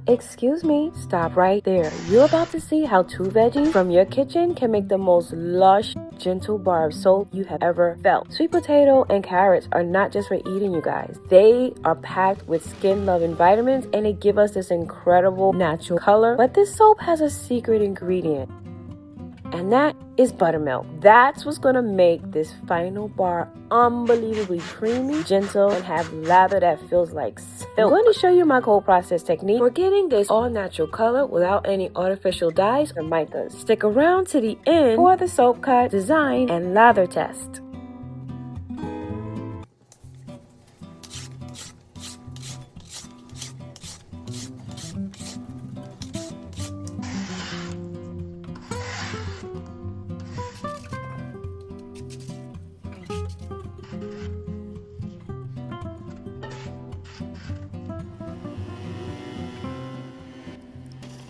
Excuse me, stop right there. You're about to see how 2 veggies from your kitchen can make the most lush, gentle bar of soap you have ever felt. Sweet potato and carrots are not just for eating, you guys. They are packed with skin-loving vitamins and they give us this incredible natural color. But this soap has a secret ingredient, and that is buttermilk. That's what's gonna make this final bar unbelievably creamy, gentle, and have lather that feels like silk. I'm going to show you my cold process technique for getting this all natural color without any artificial dyes or micas. Stick around to the end for the soap cut, design, and lather test.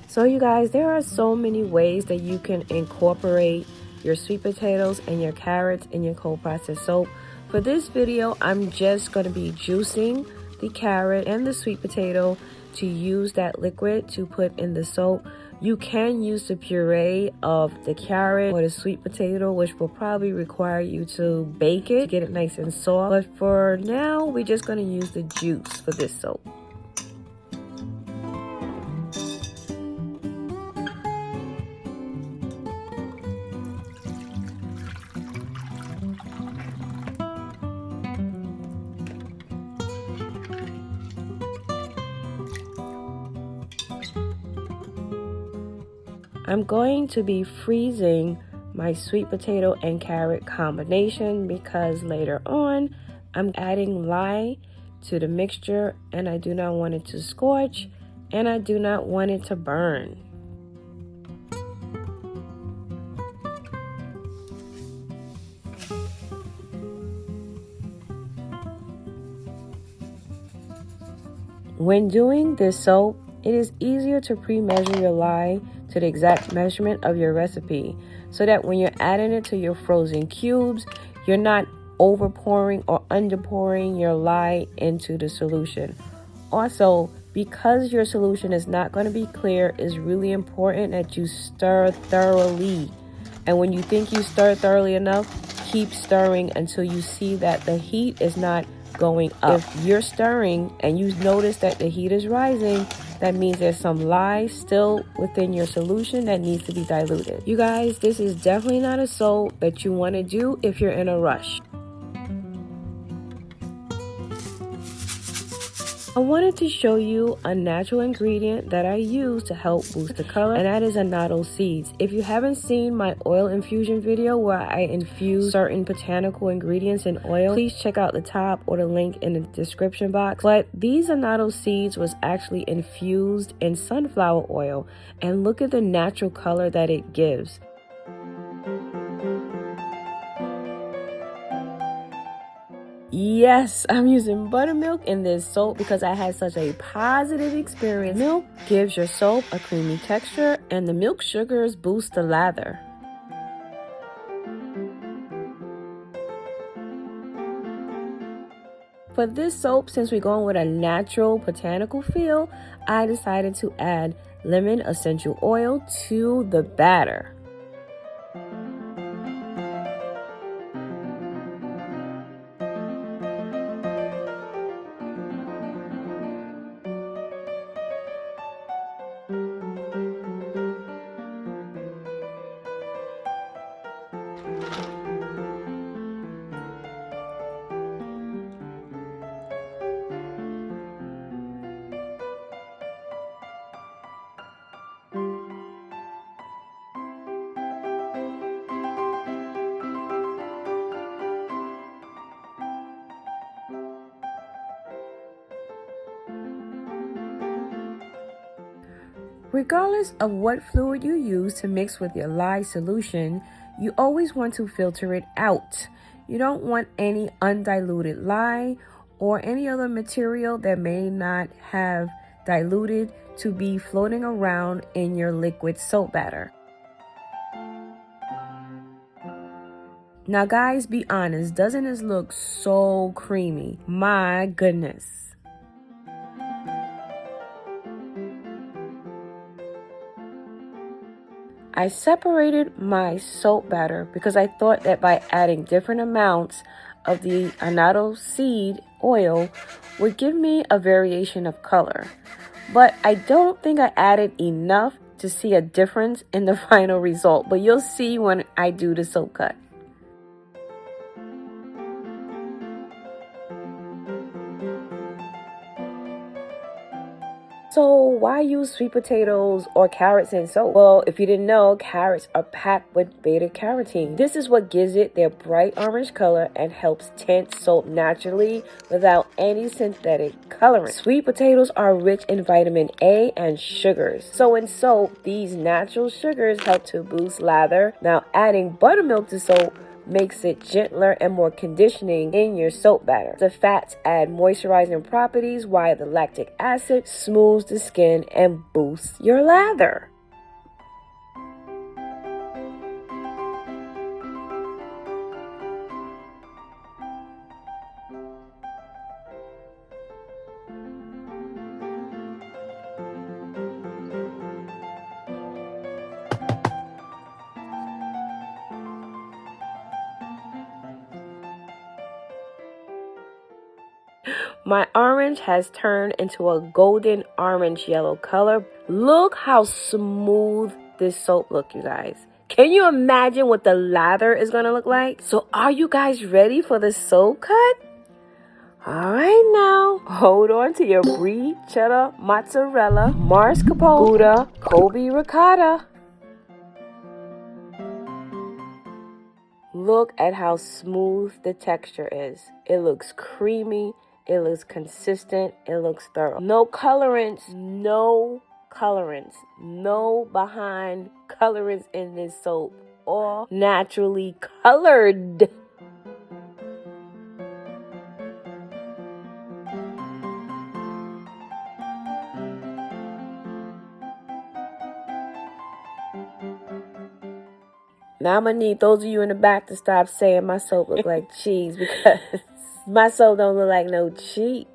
So you guys, there are so many ways that you can incorporate your sweet potatoes and your carrots in your cold process soap. For this video, I'm just going to be juicing the carrot and the sweet potato to use that liquid to put in the soap. You can use the puree of the carrot or the sweet potato, which will probably require you to bake it to get it nice and soft. But for now, we're just going to use the juice for this soap. I'm going to be freezing my sweet potato and carrot combination because later on I'm adding lye to the mixture and I do not want it to scorch and I do not want it to burn. When doing this soap, it is easier to pre-measure your lye to the exact measurement of your recipe so that when you're adding it to your frozen cubes, you're not over pouring or under pouring your lye into the solution. Also, because your solution is not going to be clear, it's really important that you stir thoroughly. And when you think you stir thoroughly enough, keep stirring until you see that the heat is not going up. If you're stirring and you notice that the heat is rising, that means there's some lye still within your solution that needs to be diluted. You guys, this is definitely not a soap that you want to do if you're in a rush. I wanted to show you a natural ingredient that I use to help boost the color, and that is annatto seeds. If you haven't seen my oil infusion video where I infuse certain botanical ingredients in oil, please check out the top or the link in the description box. But these annatto seeds was actually infused in sunflower oil, and look at the natural color that it gives. Yes, I'm using buttermilk in this soap because I had such a positive experience. Milk gives your soap a creamy texture and the milk sugars boost the lather. For this soap, since we're going with a natural botanical feel, I decided to add lemon essential oil to the batter. Regardless of what fluid you use to mix with your lye solution, you always want to filter it out. You don't want any undiluted lye or any other material that may not have diluted to be floating around in your liquid soap batter. Now guys, be honest, doesn't this look so creamy? My goodness. I separated my soap batter because I thought that by adding different amounts of the annatto seed oil would give me a variation of color. But I don't think I added enough to see a difference in the final result, but you'll see when I do the soap cut. So why use sweet potatoes or carrots in soap? Well, if you didn't know, carrots are packed with beta carotene. This is what gives it their bright orange color and helps tint soap naturally without any synthetic coloring. Sweet potatoes are rich in vitamin A and sugars. So in soap, these natural sugars help to boost lather. Now adding buttermilk to soap makes it gentler and more conditioning in your soap batter. The fats add moisturizing properties while the lactic acid smooths the skin and boosts your lather. My orange has turned into a golden orange yellow color. Look how smooth this soap looks, you guys. Can you imagine what the lather is going to look like? So are you guys ready for the soap cut? All right, now hold on to your brie, cheddar, mozzarella, mascarpone, Gouda, Kobe ricotta. Look at how smooth the texture is. It looks creamy. It looks consistent. It looks thorough. No colorants, no behind colorants in this soap. All naturally colored. Now I'm gonna need those of you in the back to stop saying my soap look like cheese, because my soap don't look like no cheese.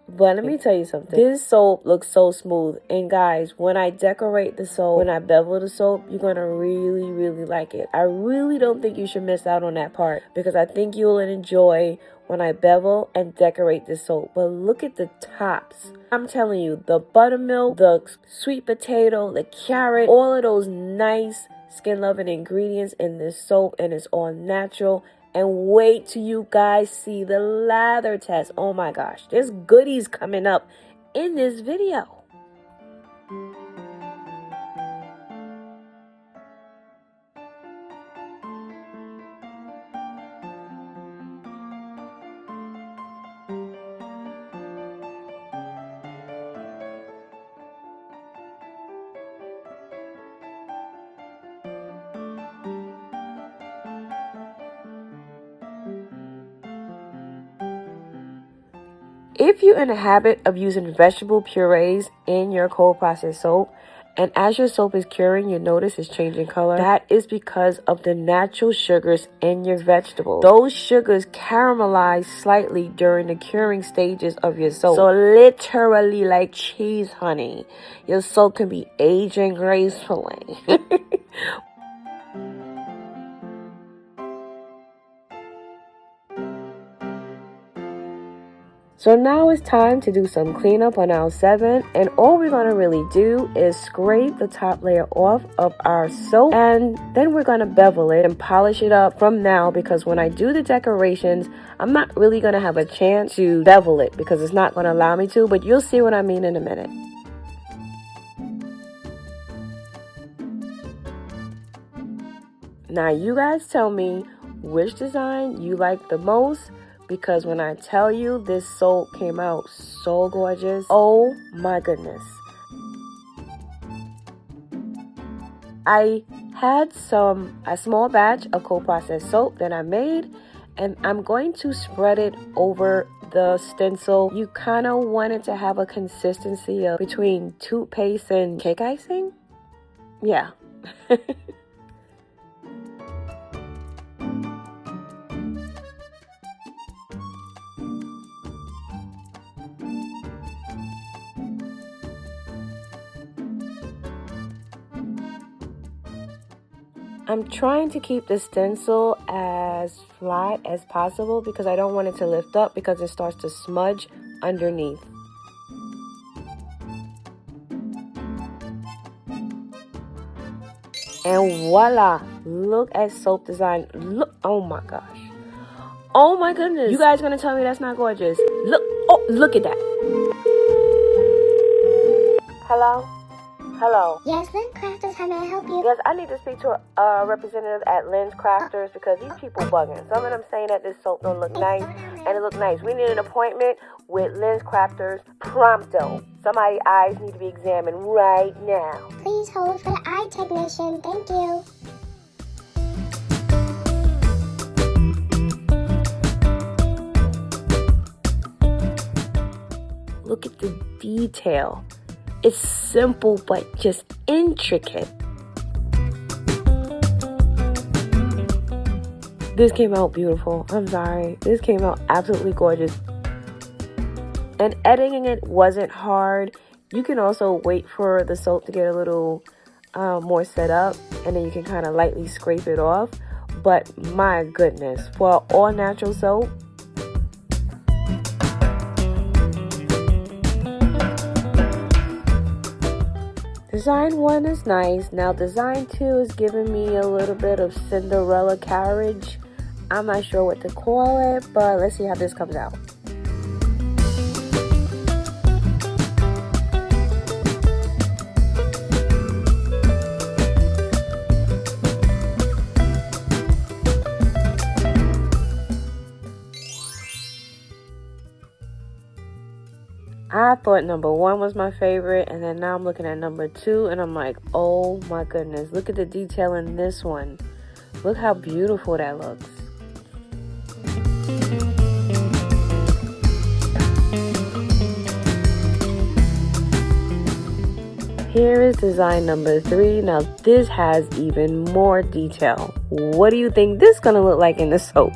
But let me tell you something. This soap looks so smooth. And guys, when I decorate the soap, when I bevel the soap, you're going to really, really like it. I really don't think you should miss out on that part, because I think you'll enjoy when I bevel and decorate the soap. But look at the tops. I'm telling you, the buttermilk, the sweet potato, the carrot, all of those nice skin-loving ingredients in this soap, and it's all natural. And wait till you guys see the lather test. Oh my gosh, there's goodies coming up in this video. If you're in the habit of using vegetable purees in your cold processed soap, and as your soap is curing, you notice it's changing color, that is because of the natural sugars in your vegetables. Those sugars caramelize slightly during the curing stages of your soap. So literally like cheese, honey, your soap can be aging gracefully. So now it's time to do some cleanup on aisle 7, and all we're going to really do is scrape the top layer off of our soap, and then we're going to bevel it and polish it up from now, because when I do the decorations, I'm not really going to have a chance to bevel it because it's not going to allow me to, but you'll see what I mean in a minute. Now you guys tell me which design you like the most, because when I tell you this soap came out so gorgeous, oh my goodness. I had a small batch of cold processed soap that I made, and I'm going to spread it over the stencil. You kind of want it to have a consistency of between toothpaste and cake icing. Yeah. I'm trying to keep the stencil as flat as possible because I don't want it to lift up because it starts to smudge underneath. And voila, look at soap design. Look, oh my gosh. Oh my goodness. You guys gonna tell me that's not gorgeous? Look, oh, look at that. Hello? Hello. Yes, Lens Crafters, how may I help you? Yes, I need to speak to a representative at Lens Crafters because these people bugging. Some of them saying that this soap don't look nice, and it look nice. We need an appointment with Lens Crafters pronto. Somebody's eyes need to be examined right now. Please hold for the eye technician. Thank you. Look at the detail. It's simple but just intricate. This came out beautiful. I'm sorry. This came out absolutely gorgeous. And editing it wasn't hard. You can also wait for the soap to get a little more set up, and then you can kind of lightly scrape it off. But my goodness, for all natural soap, Design 1 is nice. Now Design 2 is giving me a little bit of Cinderella carriage. I'm not sure what to call it, but let's see how this comes out. I thought number 1 was my favorite, and then now I'm looking at number 2, and I'm like, oh my goodness, look at the detail in this one. Look how beautiful that looks. Here is design number 3. Now this has even more detail. What do you think this is gonna look like in the soap?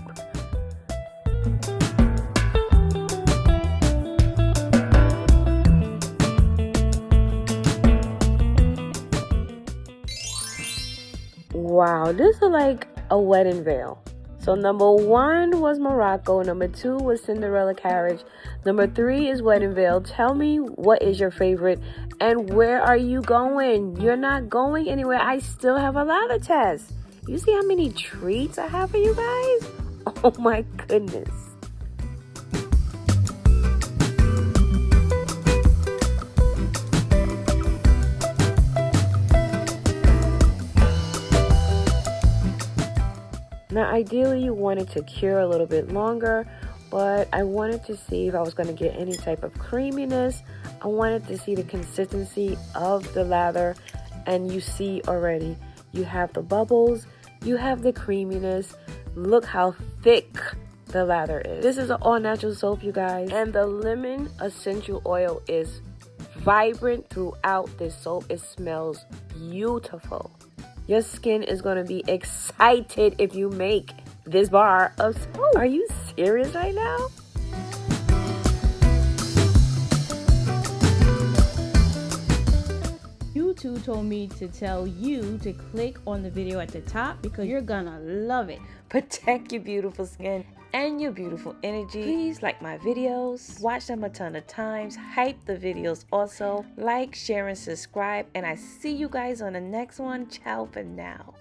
Wow, this is like a wedding veil. So number 1 was Morocco, number 2 was Cinderella carriage, number 3 is wedding veil. Tell me what is your favorite and where are you going? You're not going anywhere. I still have a lather test. You see how many treats I have for you guys? Oh my goodness. Now, ideally, you want it to cure a little bit longer, but I wanted to see if I was going to get any type of creaminess. I wanted to see the consistency of the lather, and you see already, you have the bubbles, you have the creaminess. Look how thick the lather is. This is an all-natural soap, you guys, and the lemon essential oil is vibrant throughout this soap. It smells beautiful. Your skin is going to be excited if you make this bar of soap. Are you serious right now? YouTube told me to tell you to click on the video at the top because you're gonna love it. Protect your beautiful skin and your beautiful energy. Please like my videos, watch them a ton of times, hype the videos also, like, share, and subscribe, and I see you guys on the next one. Ciao for now.